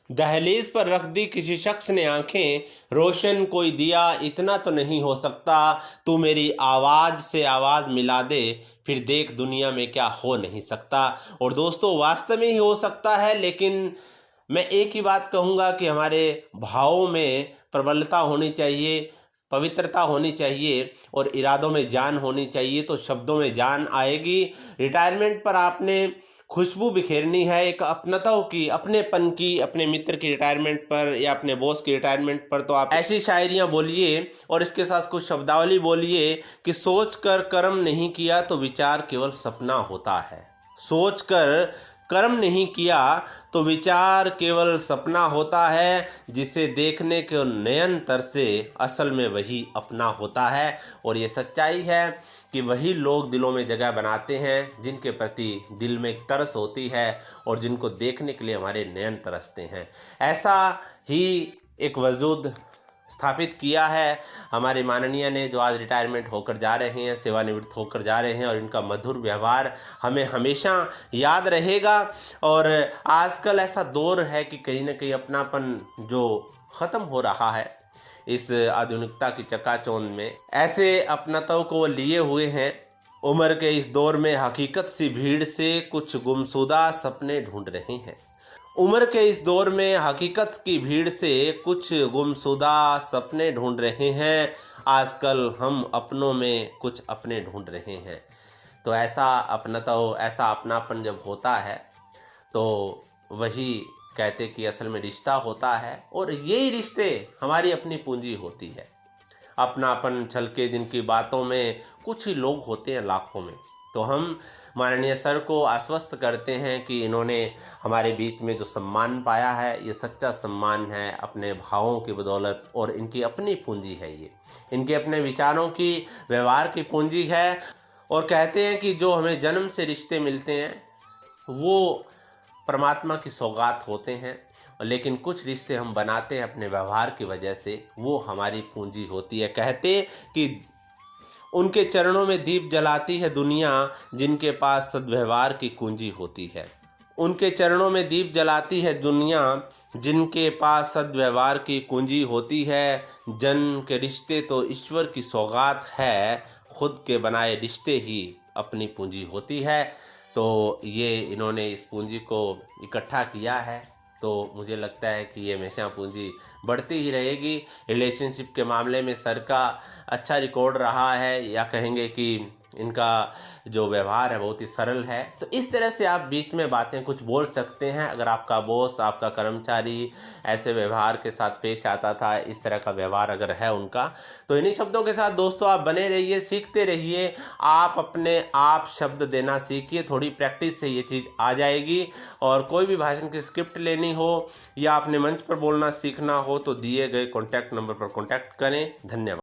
दहलीज पर रख दी किसी शख्स ने आंखें, रोशन कोई दिया इतना तो नहीं हो सकता, तू मेरी आवाज़ से आवाज़ मिला दे, फिर देख दुनिया में क्या हो नहीं सकता। और दोस्तों वास्तव में ही हो सकता है, लेकिन मैं एक ही बात कहूँगा कि हमारे भावों में प्रबलता होनी चाहिए, पवित्रता होनी चाहिए और इरादों में जान होनी चाहिए, तो शब्दों में जान आएगी। रिटायरमेंट पर आपने खुशबू बिखेरनी है एक अपनत्व की, अपनेपन की, अपने मित्र की रिटायरमेंट पर या अपने बॉस की रिटायरमेंट पर, तो आप ऐसी शायरियाँ बोलिए और इसके साथ कुछ शब्दावली बोलिए कि सोच कर कर्म नहीं किया तो विचार केवल सपना होता है। सोच कर कर्म नहीं किया तो विचार केवल सपना होता है, जिसे देखने के नयन तरसे असल में वही अपना होता है। और ये सच्चाई है कि वही लोग दिलों में जगह बनाते हैं जिनके प्रति दिल में एक तरस होती है और जिनको देखने के लिए हमारे नयन तरसते हैं। ऐसा ही एक वजूद स्थापित किया है हमारे माननीय ने, जो आज रिटायरमेंट होकर जा रहे हैं, सेवानिवृत्त होकर जा रहे हैं, और इनका मधुर व्यवहार हमें हमेशा याद रहेगा। और आजकल ऐसा दौर है कि कहीं ना कहीं अपनापन जो ख़त्म हो रहा है इस आधुनिकता की चकाचौंध में, ऐसे अपनत्व को वो लिए हुए हैं। उम्र के इस दौर में हकीकत सी भीड़ से कुछ गुमशुदा सपने ढूंढ रहे हैं। उम्र के इस दौर में हकीकत की भीड़ से कुछ गुमशुदा सपने ढूंढ रहे हैं। आजकल हम अपनों में कुछ अपने ढूंढ रहे हैं। तो ऐसा अपनत्व, ऐसा अपनापन जब होता है तो वही कहते कि असल में रिश्ता होता है, और यही रिश्ते हमारी अपनी पूंजी होती है। अपनापन छलके जिनकी बातों में, कुछ ही लोग होते हैं लाखों में। तो हम माननीय सर को आश्वस्त करते हैं कि इन्होंने हमारे बीच में जो सम्मान पाया है, ये सच्चा सम्मान है अपने भावों की बदौलत, और इनकी अपनी पूंजी है, ये इनके अपने विचारों की, व्यवहार की पूंजी है। और कहते हैं कि जो हमें जन्म से रिश्ते मिलते हैं वो परमात्मा की सौगात होते हैं, लेकिन कुछ रिश्ते हम बनाते हैं अपने व्यवहार की वजह से, वो हमारी पूंजी होती है। कहते कि उनके चरणों में दीप जलाती है दुनिया, जिनके पास सद्व्यवहार की कुंजी होती है। उनके चरणों में दीप जलाती है दुनिया, जिनके पास सद्व्यवहार की कुंजी होती है। जन्म के रिश्ते तो ईश्वर की सौगात है, खुद के बनाए रिश्ते ही अपनी पूंजी होती है। तो ये इन्होंने इस पूंजी को इकट्ठा किया है, तो मुझे लगता है कि ये हमेशा पूंजी बढ़ती ही रहेगी। रिलेशनशिप के मामले में सर का अच्छा रिकॉर्ड रहा है, या कहेंगे कि इनका जो व्यवहार है बहुत ही सरल है। तो इस तरह से आप बीच में बातें कुछ बोल सकते हैं। अगर आपका बॉस, आपका कर्मचारी ऐसे व्यवहार के साथ पेश आता था, इस तरह का व्यवहार अगर है उनका, तो इन्हीं शब्दों के साथ दोस्तों आप बने रहिए, सीखते रहिए। आप अपने आप शब्द देना सीखिए, थोड़ी प्रैक्टिस से ये चीज़ आ जाएगी। और कोई भी भाषण की स्क्रिप्ट लेनी हो या अपने मंच पर बोलना सीखना हो तो दिए गए कॉन्टैक्ट नंबर पर कॉन्टैक्ट करें। धन्यवाद।